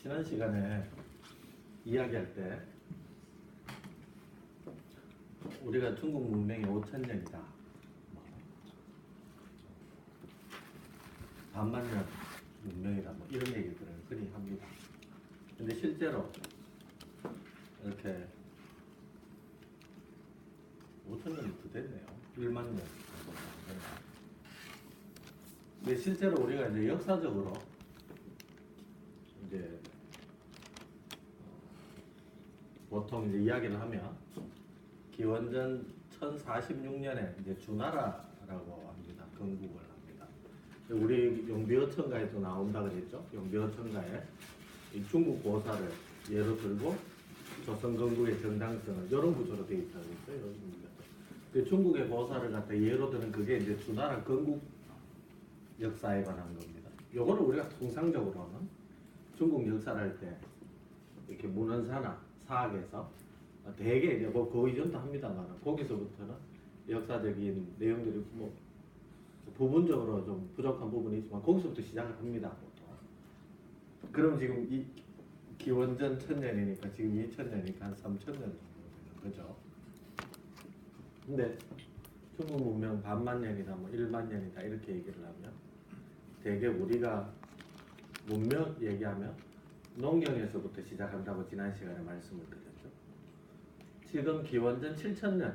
지난 시간에 이야기할 때 우리가 중국 문명이 5,000년이다, 반만년 문명이다, 뭐 이런 얘기들을 흔히 합니다. 근데 실제로 이렇게 5,000년이 더 됐네요. 1만 년 정도. 근데 실제로 우리가 이제 역사적으로 이제 보통 이제 이야기를 하면 기원전 1046년에 이제 주나라라고 합니다. 건국을 합니다. 우리 용비어천가에도 나온다 그랬죠. 용비어천가에 이 중국 고사를 예로 들고 조선 건국의 정당성을 이런 구조로 되어 있다고 했어요. 그 중국의 고사를 갖다 예로 드는 그게 이제 주나라 건국 역사에 관한 겁니다. 요거를 우리가 통상적으로는 중국 역사를 할 때 이렇게 문헌사나 사학에서 대개 이제 뭐 그 이전도 합니다만 거기서부터는 역사적인 내용들이 뭐 부분적으로 좀 부족한 부분이 있지만 거기서부터 시작을 합니다. 보통. 그럼 지금 이 기원전 1000년이니까 지금 2000년이니까 한 3000년 정도 되는 거죠. 근데 중국 문명 반만 년이다 뭐 1만 년이다 이렇게 얘기를 하면 대개 우리가 문명 얘기하면 농경에서부터 시작한다고 지난 시간에 말씀을 드렸죠. 지금 기원전 7000년,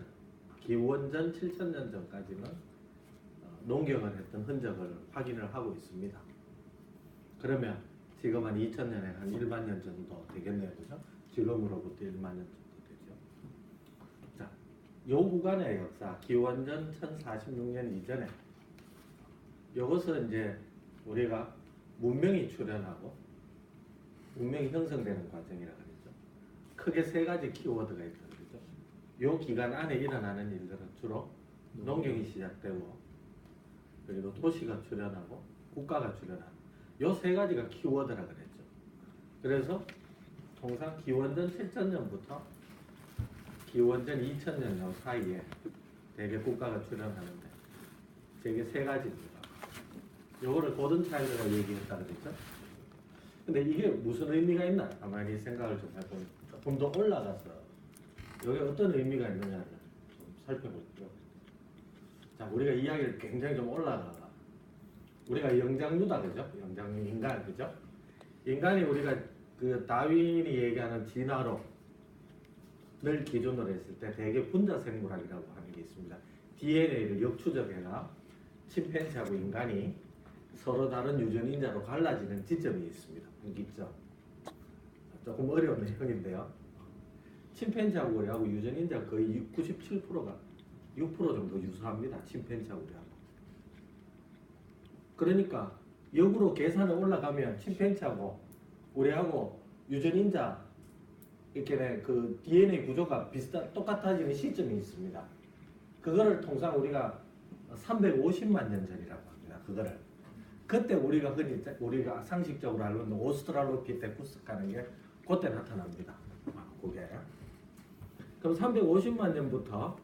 기원전 7000년 전까지는 농경을 했던 흔적을 확인을 하고 있습니다. 그러면 지금 한 2000년에 한 1만 년 정도 되겠네요. 그죠? 지금으로부터 1만 년 정도 되죠. 자, 요 구간의 역사, 기원전 1046년 이전에 이것은 이제 우리가 문명이 출현하고 문명이 형성되는 과정이라 그랬죠. 크게 세 가지 키워드가 있다 그랬죠. 요 기간 안에 일어나는 일들은 주로 농경이 시작되고 그리고 도시가 출현하고 국가가 출현하는 요 세 가지가 키워드라 그랬죠. 그래서 통상 기원전 7000년부터 기원전 2000년 사이에 대개 국가가 출현하는데 되게 세 가지입니다. 요거를 고든 차일드가 얘기했다 그랬죠. 근데 이게 무슨 의미가 있나? 가만히 생각을 좀 해보면 조금 더 올라가서 여기 어떤 의미가 있느냐를 좀 살펴볼게요. 자, 우리가 이야기를 굉장히 좀 올라가. 우리가 영장류다 그죠? 영장류 인간 그죠? 인간이 우리가 그 다윈이 얘기하는 진화론을 기준으로 했을 때 대개 분자생물학이라고 하는 게 있습니다. DNA를 역추적해가 침팬지하고 인간이 서로 다른 유전인자로 갈라지는 지점이 있습니다. 분기점. 조금 어려운 내용인데요. 침팬지하고 우리하고 유전인자가 거의 97%가 6% 정도 유사합니다. 침팬지하고 우리하고. 그러니까 역으로 계산을 올라가면 침팬지하고 우리하고 유전인자 이렇게 그 DNA 구조가 똑같아지는 시점이 있습니다. 그거를 통상 우리가 350만 년 전이라고 합니다. 그거를. 그때 우리가 흔히 우리가 상식적으로 알고 있는 오스트랄로피테쿠스 하는 게 그때 나타납니다. 그게. 그럼 350만 년부터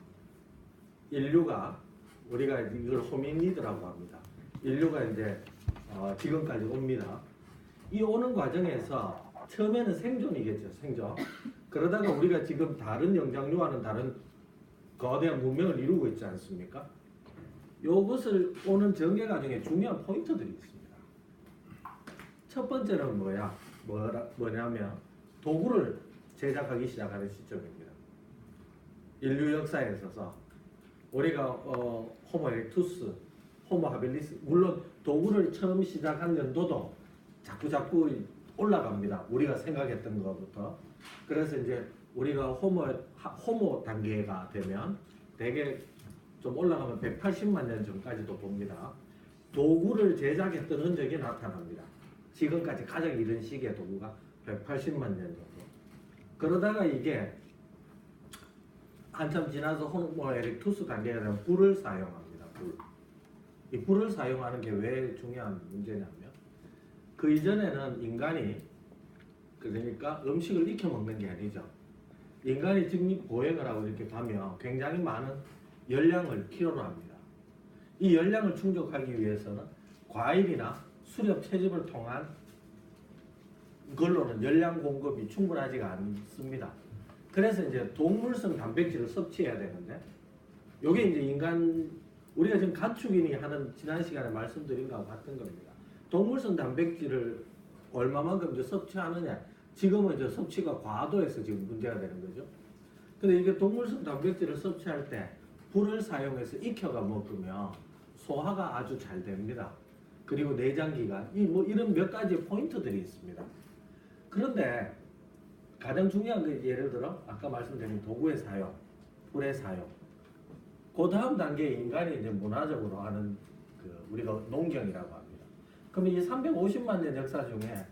인류가 우리가 이걸 호미니드라고 합니다. 인류가 이제 지금까지 옵니다. 이 오는 과정에서 처음에는 생존이겠죠. 생존. 그러다가 우리가 지금 다른 영장류와는 다른 거대한 문명을 이루고 있지 않습니까? 이것을 오는 전개 과정에 중요한 포인트들이 있습니다. 첫 번째는 뭐냐면 도구를 제작하기 시작하는 시점입니다. 인류 역사에 있어서 우리가 호모 에렉투스, 호모 하빌리스 물론 도구를 처음 시작한 연도도 자꾸 올라갑니다. 우리가 생각했던 것부터. 그래서 이제 우리가 호모 단계가 되면 대개 좀 올라가면 180만 년 전까지도 봅니다. 도구를 제작했던 흔적이 나타납니다. 지금까지 가장 이른 시기의 도구가 180만 년 정도. 그러다가 이게 한참 지나서 호모 에렉투스 단계가 되면 불을 사용합니다. 이 불을 사용하는 게 왜 중요한 문제냐면 그 이전에는 인간이 그러니까 음식을 익혀 먹는 게 아니죠. 인간이 직립보행을 하고 이렇게 가면 굉장히 많은 열량을 필요로 합니다. 이 열량을 충족하기 위해서는 과일이나 수렵 채집을 통한 걸로는 열량 공급이 충분하지가 않습니다. 그래서 이제 동물성 단백질을 섭취해야 되는데, 요게 이제 우리가 지금 가축인이 하는 지난 시간에 말씀드린 거하고 같은 겁니다. 동물성 단백질을 얼마만큼 이제 섭취하느냐. 지금은 이제 섭취가 과도해서 지금 문제가 되는 거죠. 근데 이게 동물성 단백질을 섭취할 때 불을 사용해서 익혀가 먹으면 소화가 아주 잘 됩니다. 그리고 내장기관, 이런 몇 가지 포인트들이 있습니다. 그런데 가장 중요한 게 예를 들어 아까 말씀드린 도구의 사용, 불의 사용. 그 다음 단계에 인간이 이제 문화적으로 하는 우리가 농경이라고 합니다. 그럼 이 350만 년 역사 중에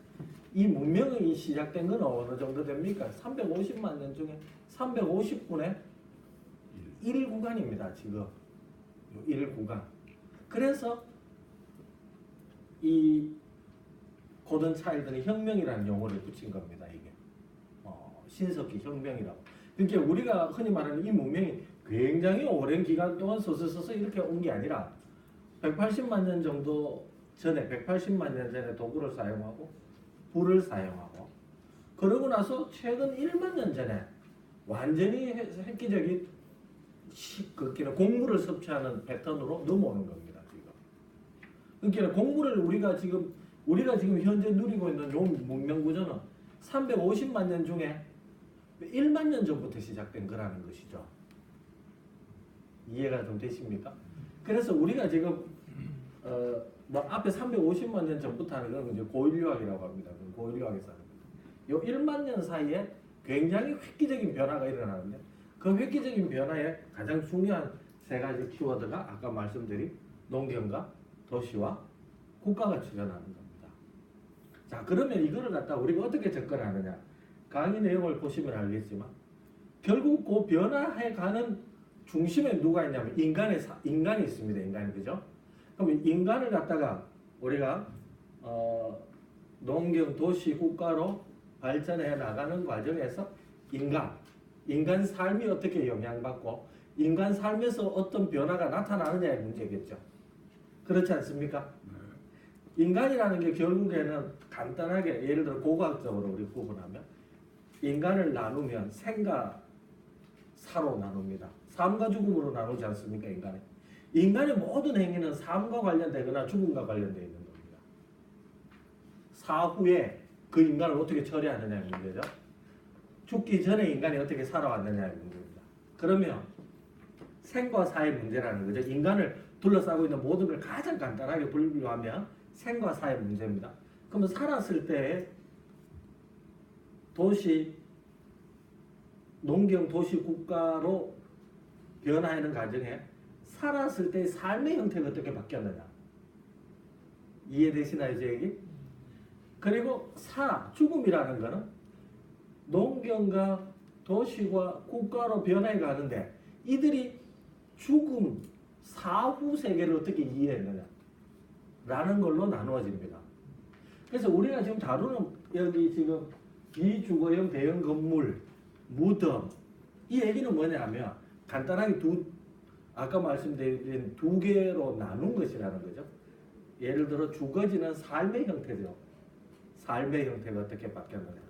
이 문명이 시작된 건 어느 정도 됩니까? 350만 년 중에 350분의 1구간입니다. 지금 1구간. 그래서 이 고든 차일드는 혁명이라는 용어를 붙인 겁니다. 이게 신석기 혁명이라고. 그러니까 우리가 흔히 말하는 이 문명이 굉장히 오랜 기간 동안 서서서서 이렇게 온 게 아니라 180만 년 정도 전에 180만 년 전에 도구를 사용하고 불을 사용하고 그러고 나서 최근 1만 년 전에 완전히 획기적인 곡물을 섭취하는 패턴으로 넘어오는 겁니다. 지금. 그러니까 곡물을 우리가 지금 현재 누리고 있는 요 문명 구조는 350만 년 중에 1만 년 전부터 시작된 거라는 것이죠. 이해가 좀 되십니까? 그래서 우리가 지금 앞에 350만 년 전부터 하는 건 이제 고인류학이라고 합니다. 고인류학에서 하는 겁니다. 요 1만 년 사이에 굉장히 획기적인 변화가 일어나는데 그 획기적인 변화에 가장 중요한 세 가지 키워드가 아까 말씀드린 농경과 도시와 국가가 출연하는 겁니다. 자, 그러면 이거를 갖다 우리가 어떻게 접근하느냐? 강의 내용을 보시면 알겠지만 결국 그 변화해가는 중심에 누가 있냐면 인간이 있습니다. 인간이, 그죠? 그럼 인간을 갖다가 우리가 농경, 도시, 국가로 발전해 나가는 과정에서 인간 삶이 어떻게 영향받고 인간 삶에서 어떤 변화가 나타나느냐의 문제겠죠. 그렇지 않습니까? 인간이라는 게 결국에는 간단하게 예를 들어 고고학적으로 우리 구분하면 인간을 나누면 생과 사로 나눕니다. 삶과 죽음으로 나누지 않습니까? 인간의 모든 행위는 삶과 관련되거나 죽음과 관련되어 있는 겁니다. 사후에 그 인간을 어떻게 처리하느냐의 문제죠. 죽기 전에 인간이 어떻게 살아왔느냐의 문제입니다. 그러면 생과 사의 문제라는 거죠. 인간을 둘러싸고 있는 모든 걸 가장 간단하게 분류하면 생과 사의 문제입니다. 그러면 살았을 때 농경, 도시, 국가로 변화하는 과정에 살았을 때 삶의 형태가 어떻게 바뀌었느냐. 이해되시나요, 제 얘기? 그리고 죽음이라는 거는 농경과 도시와 국가로 변해 가는데 이들이 죽음, 사후 세계를 어떻게 이해했느냐 라는 걸로 나누어집니다. 그래서 우리가 지금 다루는 여기 지금 비주거형 대형 건물, 무덤, 이 얘기는 뭐냐면 간단하게 아까 말씀드린 두 개로 나눈 것이라는 거죠. 예를 들어 주거지는 삶의 형태죠. 삶의 형태가 어떻게 바뀌었느냐.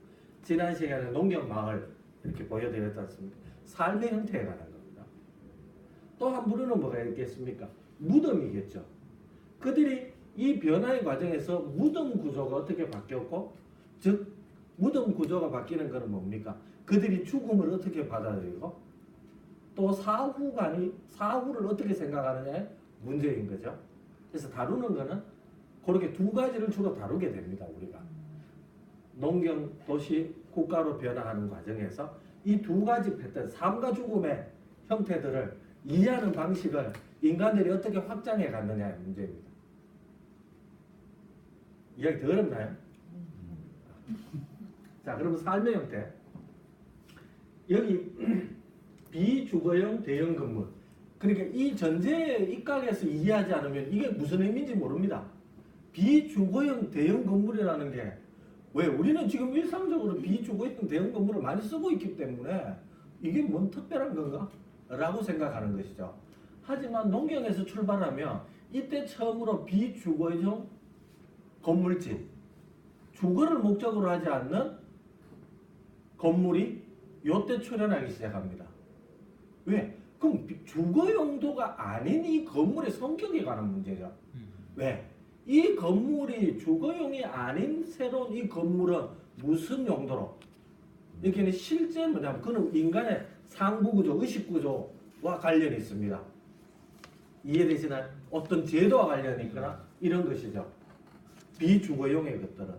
지난 시간에 농경마을 이렇게 보여드렸지 않습니까? 삶의 형태에 관한 겁니다. 또 한 부류는 뭐가 있겠습니까? 무덤이겠죠. 그들이 이 변화의 과정에서 무덤 구조가 어떻게 바뀌었고, 즉 무덤 구조가 바뀌는 것은 뭡니까? 그들이 죽음을 어떻게 받아들이고 또 사후를 어떻게 생각하느냐의 문제인 거죠. 그래서 다루는 거는 그렇게 두 가지를 주로 다루게 됩니다. 우리가 농경, 도시, 국가로 변화하는 과정에서 이 두 가지 패턴, 삶과 죽음의 형태들을 이해하는 방식을 인간들이 어떻게 확장해 갔느냐의 문제입니다. 이야기 더 어렵나요? 자, 그러면 삶의 형태. 여기 비주거형 대형 건물. 그러니까 이 전제의 입각에서 이해하지 않으면 이게 무슨 의미인지 모릅니다. 비주거형 대형 건물이라는 게 왜 우리는 지금 일상적으로 비주거형 대형 건물을 많이 쓰고 있기 때문에 이게 뭔 특별한 건가? 라고 생각하는 것이죠. 하지만 농경에서 출발하면 이때 처음으로 비주거형 건물진, 주거를 목적으로 하지 않는 건물이 요때 출현하기 시작합니다. 왜? 그럼 주거 용도가 아닌 이 건물의 성격에 관한 문제죠. 왜? 이 건물이 주거용이 아닌 새로운 이 건물은 무슨 용도로? 이렇게 실제 뭐냐면 그는 인간의 상부구조, 의식구조와 관련이 있습니다. 이해되시나요? 어떤 제도와 관련이 있거나 이런 것이죠. 비주거용의 것들은.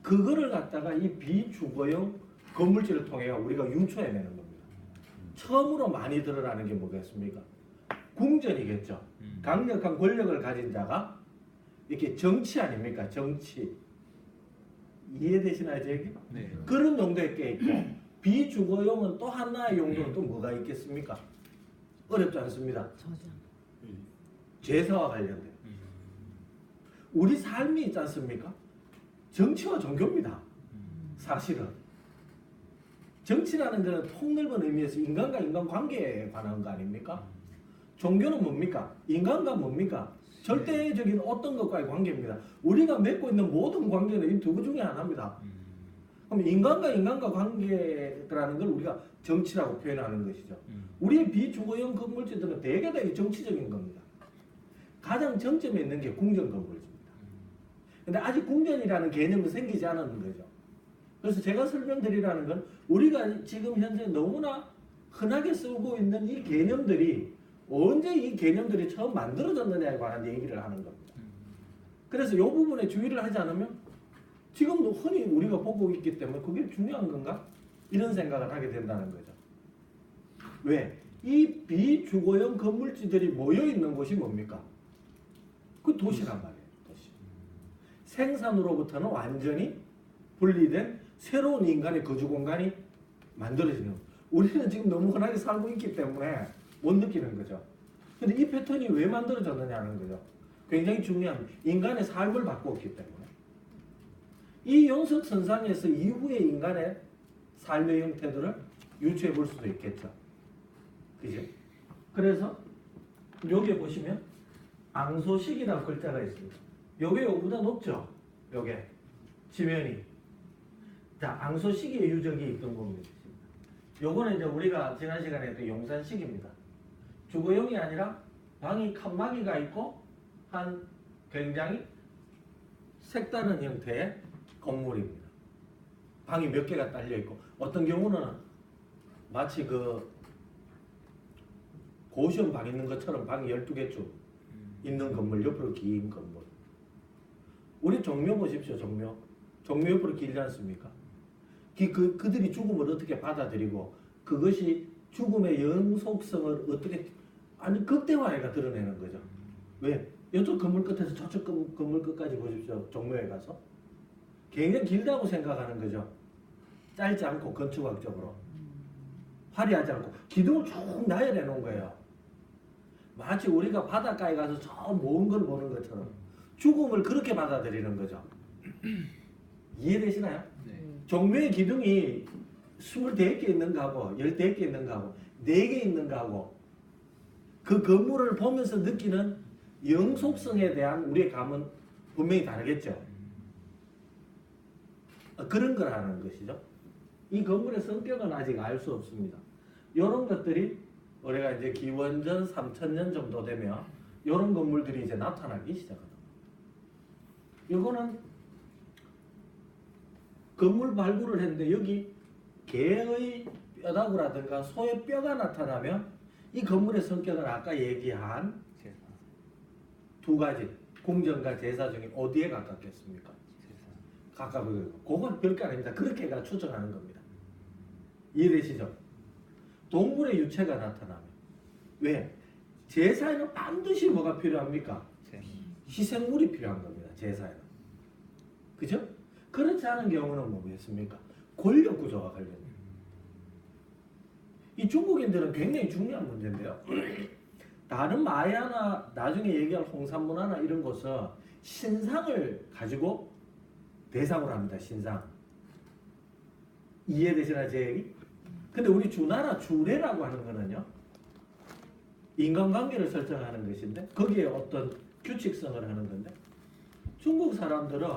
그거를 갖다가 이 비주거용 건물질을 통해 우리가 유추해내는 겁니다. 처음으로 많이 드러나는 게 뭐겠습니까? 궁전이겠죠. 강력한 권력을 가진 자가 이렇게 정치 아닙니까? 정치. 이해되시나요, 제 얘기? 네. 그런 용도에 꽤 있고 비주거용은 또 하나의 용도는 또 뭐가 있겠습니까? 어렵지 않습니다. 제사와 관련된. 우리 삶이 있지 않습니까? 정치와 종교입니다. 사실은. 정치라는 것은 폭넓은 의미에서 인간과 인간관계에 관한 거 아닙니까? 종교는 뭡니까? 인간과 뭡니까? 절대적인 어떤 것과의 관계입니다. 우리가 맺고 있는 모든 관계는 이 두 개 중에 하나입니다. 그럼 인간과 인간과 관계라는 걸 우리가 정치라고 표현하는 것이죠. 우리의 비주거용 건물들은 대개 다 정치적인 겁니다. 가장 정점에 있는 게 궁전 건물입니다. 근데 아직 궁전이라는 개념은 생기지 않았는 거죠. 그래서 제가 설명드리라는 건 우리가 지금 현재 너무나 흔하게 쓰고 있는 이 개념들이 언제 이 개념들이 처음 만들어졌느냐에 관한 얘기를 하는 겁니다. 그래서 이 부분에 주의를 하지 않으면 지금도 흔히 우리가 보고 있기 때문에 그게 중요한 건가? 이런 생각을 하게 된다는 거죠. 왜? 이 비주거용 건물지들이 모여있는 곳이 뭡니까? 그 도시란 말이에요. 도시. 생산으로부터는 완전히 분리된 새로운 인간의 거주 공간이 만들어지는 거예요. 우리는 지금 너무 흔하게 살고 있기 때문에 못 느끼는 거죠. 근데 이 패턴이 왜 만들어졌느냐는 거죠. 굉장히 중요합니다. 인간의 삶을 바꾸었기 때문에. 이 연속선상에서 이후의 인간의 삶의 형태들을 유추해 볼 수도 있겠죠. 그죠? 그래서 여기 보시면 앙소식이라는 글자가 있습니다. 요게 요보다 높죠? 요게 지면이. 자, 앙소식의 유적이 있던 겁니다. 요거는 이제 우리가 지난 시간에 했던 용산식입니다. 주거용이 아니라 방이 칸막이가 있고 한 굉장히 색다른 형태의 건물입니다. 방이 몇 개가 딸려 있고 어떤 경우는 마치 그 고시원 방 있는 것처럼 방이 12개쯤 있는 건물, 옆으로 긴 건물. 우리 종묘 보십시오. 종묘 옆으로 길지 않습니까? 그들이 죽음을 어떻게 받아들이고 그것이 죽음의 영속성을 어떻게 아니 극대화해가 드러내는 거죠. 왜? 이쪽 건물 끝에서 저쪽 건물 끝까지 보십시오. 종묘에 가서 굉장히 길다고 생각하는 거죠. 짧지 않고 건축학적으로 화려하지 않고 기둥을 쭉 나열해 놓은 거예요. 마치 우리가 바닷가에 가서 저 먼 걸 보는 것처럼 죽음을 그렇게 받아들이는 거죠. 이해되시나요? 네. 종묘의 기둥이 24개 있는가 하고 14개 있는가 하고 4개 있는가 하고 그 건물을 보면서 느끼는 영속성에 대한 우리의 감은 분명히 다르겠죠. 그런 거라는 것이죠. 이 건물의 성격은 아직 알 수 없습니다. 이런 것들이 우리가 이제 기원전 3000년 정도 되면 이런 건물들이 이제 나타나기 시작합니다. 이거는 건물 발굴을 했는데 여기 개의 뼈다구라든가 소의 뼈가 나타나면 이 건물의 성격은 아까 얘기한 두 가지 궁전과 제사 중에 어디에 가깝겠습니까? 가까워요. 그건 별게 아닙니다. 그렇게가 추정하는 겁니다. 이해되시죠? 동물의 유체가 나타나면 왜? 제사에는 반드시 뭐가 필요합니까? 희생물이 필요한 겁니다. 제사에는. 그죠? 그렇지 않은 경우는 뭐겠습니까? 권력 구조가 관련돼요. 이 중국인들은 굉장히 중요한 문제인데요. 다른 마야나 나중에 얘기할 홍산문화나 이런 곳은 신상을 가지고 대상으로 합니다. 신상. 이해되시나 제 얘기? 근데 우리 주나라 주례라고 하는 거는요. 인간관계를 설정하는 것인데 거기에 어떤 규칙성을 하는 건데 중국 사람들은